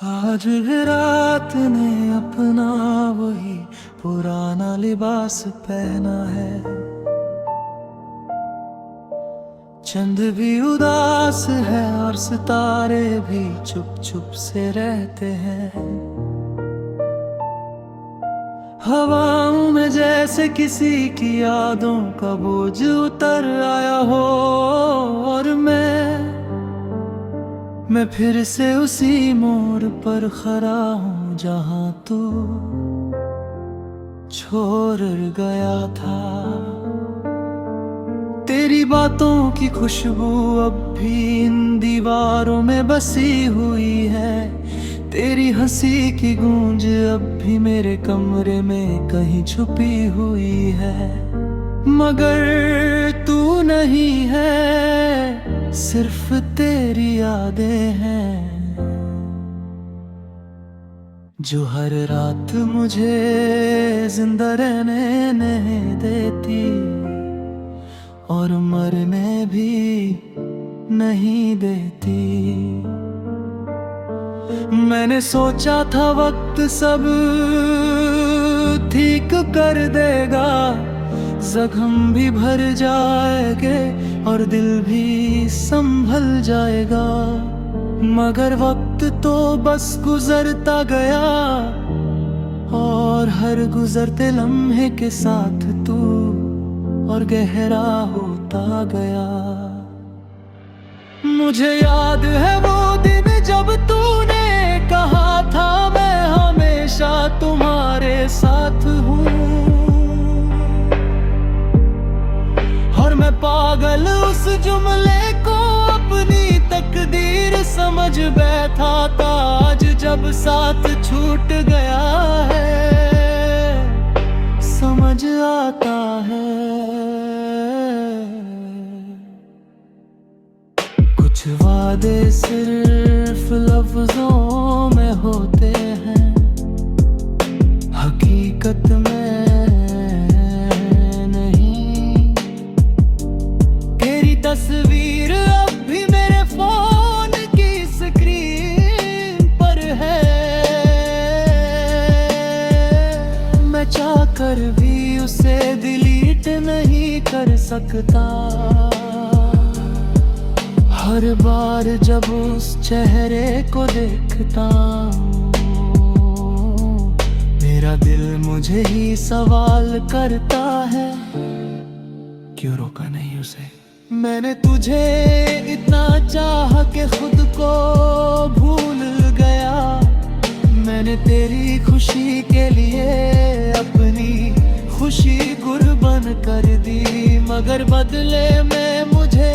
आज रात ने अपना वही पुराना लिबास पहना है। चंद भी उदास है और सितारे भी चुप चुप से रहते हैं। हवाओं में जैसे किसी की यादों का बोझ उतर आया हो और मैं फिर से उसी मोड़ पर खड़ा हूँ जहाँ तू छोड़ गया था। तेरी बातों की खुशबू अब भी इन दीवारों में बसी हुई है। तेरी हंसी की गूंज अब भी मेरे कमरे में कहीं छुपी हुई है। मगर तू नहीं है, सिर्फ तेरी यादें हैं जो हर रात मुझे जिंदा रहने नहीं देती और मरने भी नहीं देती। मैंने सोचा था वक्त सब ठीक कर देगा, जख्म भी भर जाएंगे और दिल भी संभल जाएगा। मगर वक्त तो बस गुजरता गया और हर गुजरते लम्हे के साथ तू और गहरा होता गया। मुझे याद है वो दिन जब तूने कहा था मैं हमेशा तुम्हारे साथ हूँ, और मैं पागल उस जुमले को अपनी तकदीर समझ बैठा था। आज जब साथ छूट गया है समझ आता है। कुछ वादे सिर्फ लफ्जों में होते हैं, हकीकत में नहीं। तेरी तस्वीर अब भी मेरे फोन की स्क्रीन पर है, मैं चाहकर भी उसे डिलीट नहीं कर सकता। हर बार जब उस चेहरे को देखता हूँ मेरा दिल मुझे ही सवाल करता है, क्यों रोका नहीं उसे। मैंने तुझे इतना चाहा कि खुद को भूल गया। मैंने तेरी खुशी के लिए अपनी खुशी कुर्बान कर दी, मगर बदले में मुझे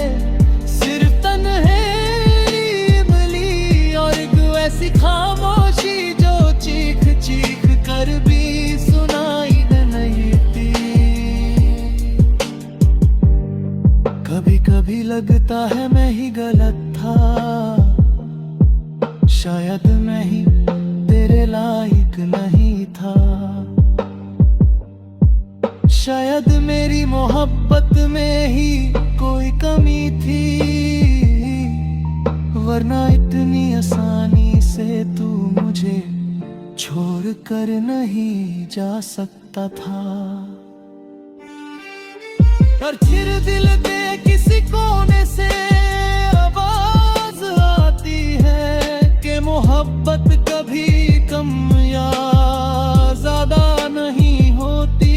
सिर्फ तन्हेरी मिली और एक ऐसी खामोशी जो चीख चीख कर भी सुनाई नहीं दी। कभी कभी लगता है मैं ही गलत था, शायद मैं ही तेरे लायक नहीं था। शायद मेरी मोहब्बत में ही कोई कमी थी, वरना इतनी आसानी से तू मुझे छोड़ कर नहीं जा सकता था। और फिर दिल के किसी कोने से आवाज आती है कि मोहब्बत कभी कम या ज्यादा नहीं होती,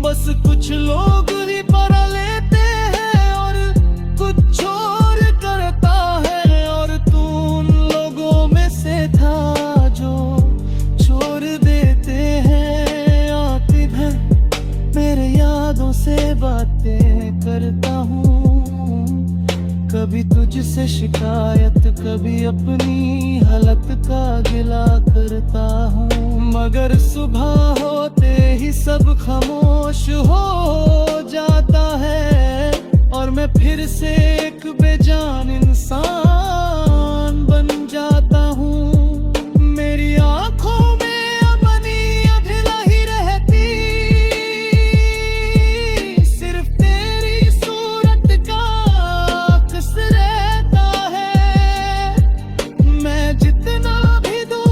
बस कुछ लोग ही पढ़ लेते हैं और कुछ छोड़ करता है। और तू उन लोगों में से था जो छोड़ देते हैं। आती है मेरे यादों से बातें करता हूँ, कभी तुझसे शिकायत कभी अपनी हालत का गिला करता हूँ। मगर सुबह होते ही सब खामोश हो जाता है और मैं फिर से एक बेजान इंसान बन जाता हूँ। मेरी आंखों में अपनी अभिला ही रहती, सिर्फ तेरी सूरत का अक्स रहता है। मैं जितना भी दूर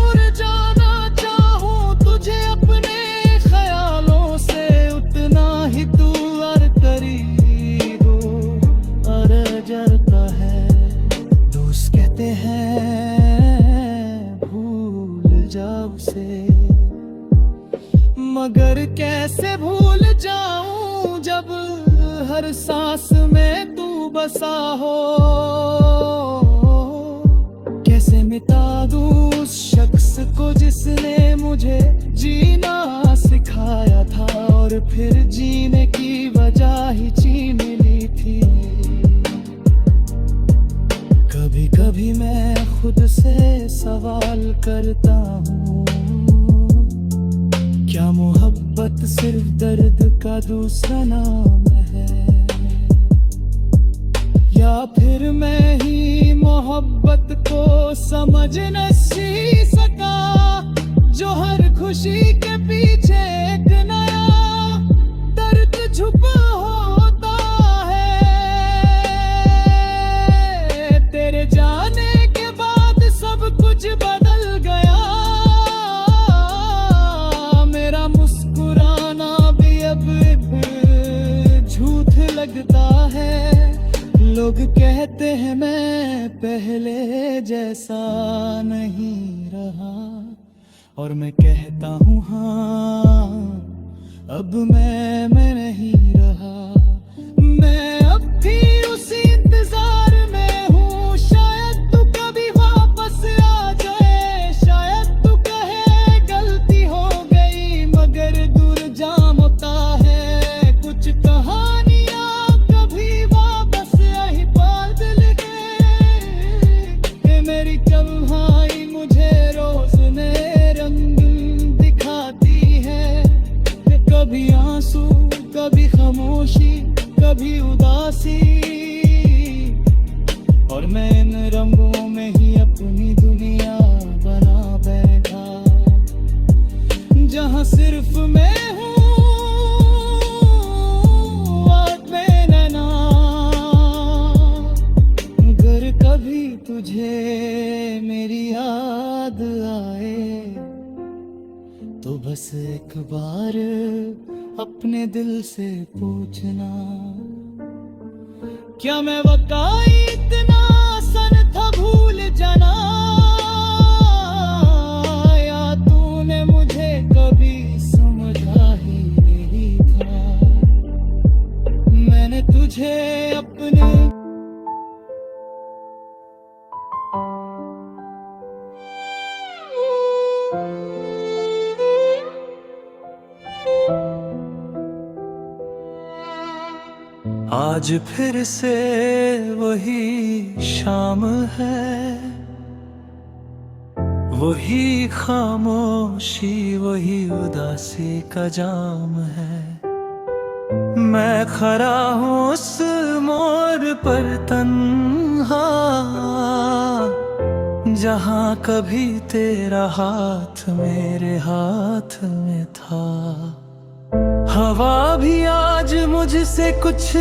सा हो। कैसे मिटा दूं उस शख्स को जिसने मुझे जीना सिखाया था और फिर जीने की वजह ही छीन ली थी। कभी कभी मैं खुद से सवाल करता हूँ, क्या मोहब्बत सिर्फ दर्द का दूसरा नाम है, या फिर मैं ही मोहब्बत को समझ नहीं सका, जो हर खुशी के पीछे एक नया दर्द छुपा होता है। तेरे जाने के बाद सब कुछ बदल गया, मेरा मुस्कुराना भी अब झूठ लगता है। लोग कहते हैं मैं पहले जैसा नहीं रहा, और मैं कहता हूँ हाँ, अब मैं नहीं रहा। मैं अब भी उसी इंतजार में हूँ, शायद तू कभी वापस आ जाए, शायद तू कहे गलती हो गई, मगर दूर जाम होता है कुछ कहानियाँ कभी वापस यही बदल गए। मेरी तन्हाई मुझे रोज नए रंग दिखाती है, कभी आंसू कभी खामोशी कभी उदासी, और मैं इन रंगों में ही अपनी दुनिया बना बैठा, जहां सिर्फ मैं हूँ आग में नैना। अगर कभी तुझे मेरी याद आए तो बस एक बार अपने दिल से पूछना, क्या मैं वाकई इतना आसान था भूल जाना, या तूने मुझे कभी समझा ही नहीं था। मैंने तुझे अपने आज फिर से वही शाम है, वही खामोशी वही उदासी का जाम है। मैं खड़ा हूँ उस मोड़ पर तन्हा, जहाँ कभी तेरा हाथ मेरे हाथ में था। हवा भी आज मुझसे कुछ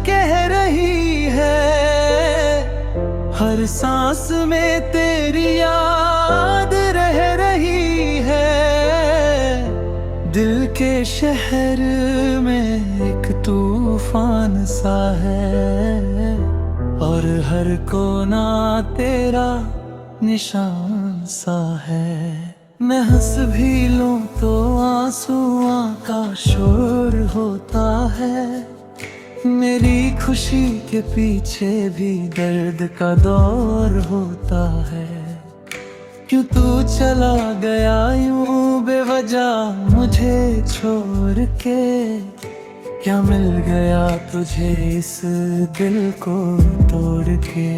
कह रही है, हर सांस में तेरी याद रह रही है। दिल के शहर में एक तूफान सा है, और हर कोना तेरा निशान सा है। मैं हंस भी लूं तो आंसुओं का शोर होता है, मेरी खुशी के पीछे भी दर्द का दौर होता है। क्यों तू चला गया यूं बेवजह मुझे छोड़ के, क्या मिल गया तुझे इस दिल को तोड़ के।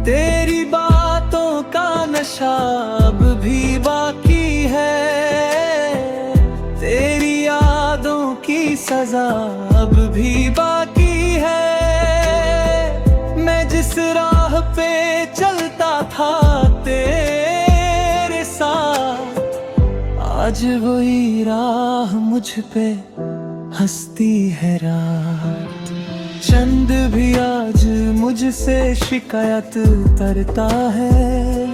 तेरी बातों का नशा अब भी बाकी है, तेरी यादों की सजा अब भी बाकी है। मैं जिस राह पे चलता था तेरे साथ, आज वही राह मुझ पे हंसती है रात। चंद भी आज मुझसे शिकायत करता है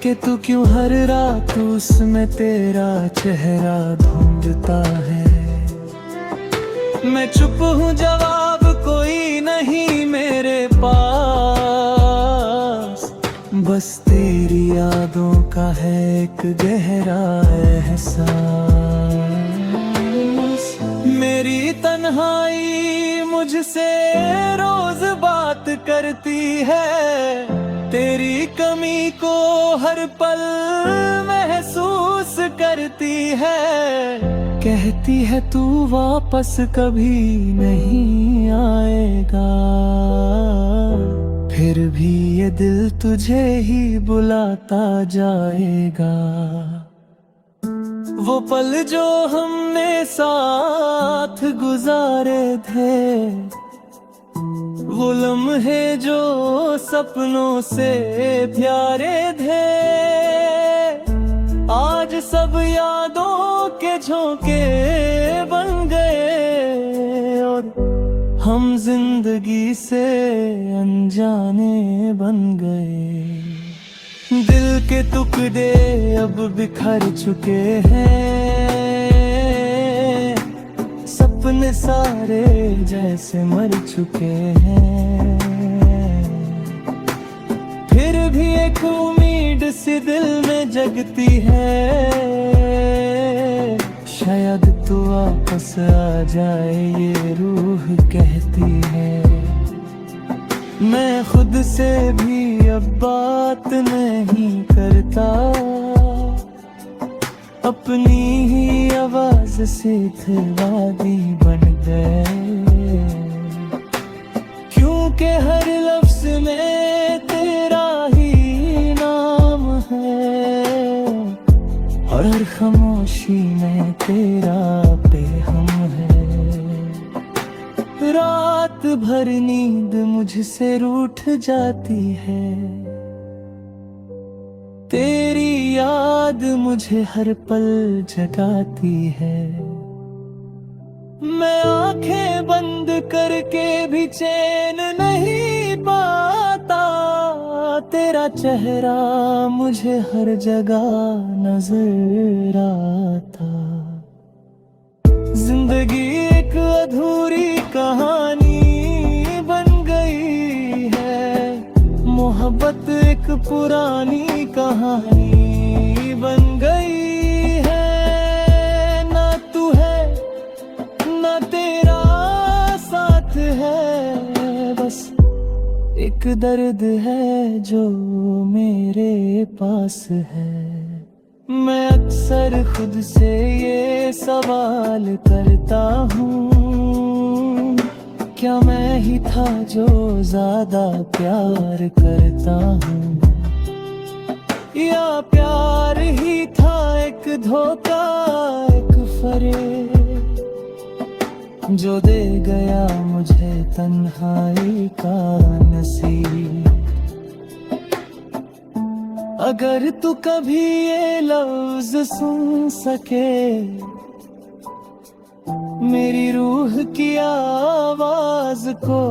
कि तू क्यों हर रात उसमें तेरा चेहरा ढूंढता है। मैं चुप हूँ जवाब कोई नहीं मेरे पास, बस तेरी यादों का है एक गहरा एहसास। मेरी तन्हाई मुझसे रोज बात करती है, तेरी कमी को हर पल महसूस करती है। कहती है तू वापस कभी नहीं आएगा, फिर भी ये दिल तुझे ही बुलाता जाएगा। वो पल जो हमने साथ गुजारे थे, वो लम्हे जो सपनों से प्यारे थे, आज सब यादों के झोंके बन गए और हम जिंदगी से अनजाने बन गए। दिल के टुकड़े अब बिखर चुके हैं, सपने सारे जैसे मर चुके हैं। फिर भी एक उम्मीद सी दिल में जगती है, शायद तू वापस आ जाए ये रूह कहती है। मैं खुद से भी अब बात नहीं करता, अपनी ही आवाज से वादी बन गए। क्योंकि हर लफ्ज में तेरा ही नाम है और हर खामोशी में तेरा बेहम है। रात भर नींद मुझसे रूठ जाती है, तेरी याद मुझे हर पल जगाती है। मैं आंखें बंद करके भी चैन नहीं पाता, तेरा चेहरा मुझे हर जगह नजर आता। जिंदगी एक अधूरी कहानी बन गई है, मोहब्बत एक पुरानी कहानी बन गई है। ना तू है ना तेरा साथ है, बस एक दर्द है जो मेरे पास है। मैं अक्सर खुद से ये सवाल करता हूँ, क्या मैं ही था जो ज्यादा प्यार करता हूँ, या प्यार ही था एक धोखा, एक फरेब जो दे गया मुझे तन्हाई का नसीब। अगर तू कभी ये लफ्ज सुन सके, मेरी रूह की आवाज को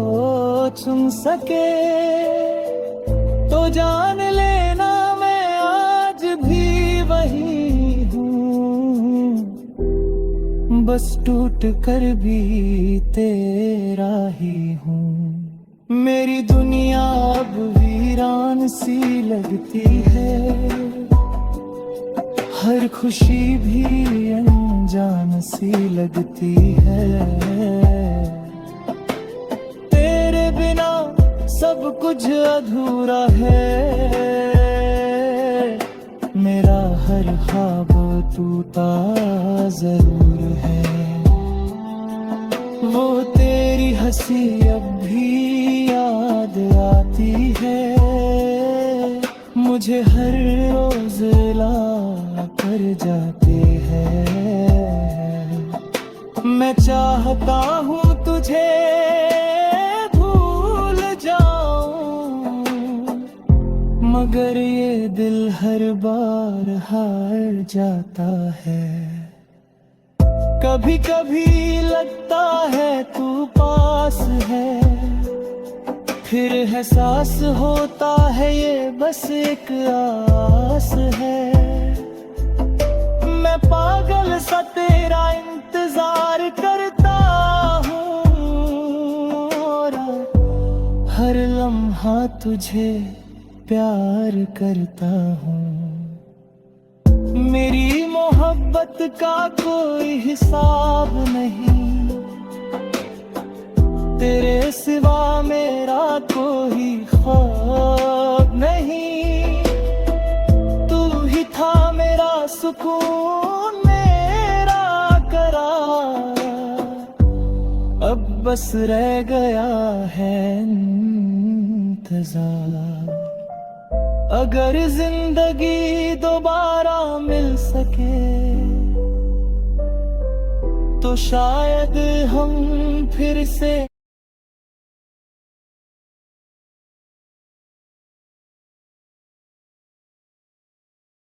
सुन सके, तो जान लेना मैं आज भी वही हूँ, बस टूट कर भी तेरा ही हूँ। मेरी दुनिया अब वीरान सी लगती है, हर खुशी भी अनजान सी लगती है। तेरे बिना सब कुछ अधूरा है, मेरा हर ख्वाब टूटा जरूर है। वो तेरी हंसी अब भी याद आती है, मुझे हर रोज ला कर जाते हैं। मैं चाहता हूँ तुझे भूल जाऊं, मगर ये दिल हर बार हार जाता है। कभी कभी लगता है तू पास है, फिर एहसास होता है ये बस एक आस है। मैं पागल सा तेरा इंतजार करता हूँ और हर लम्हा तुझे प्यार करता हूँ। मेरी मोहब्बत का कोई हिसाब नहीं, तेरे सिवा मेरा कोई ख्वाब नहीं, तू ही था मेरा सुकून, मेरा करार। अब बस रह गया है इंतजार। अगर जिंदगी दोबारा मिल सके तो शायद हम फिर से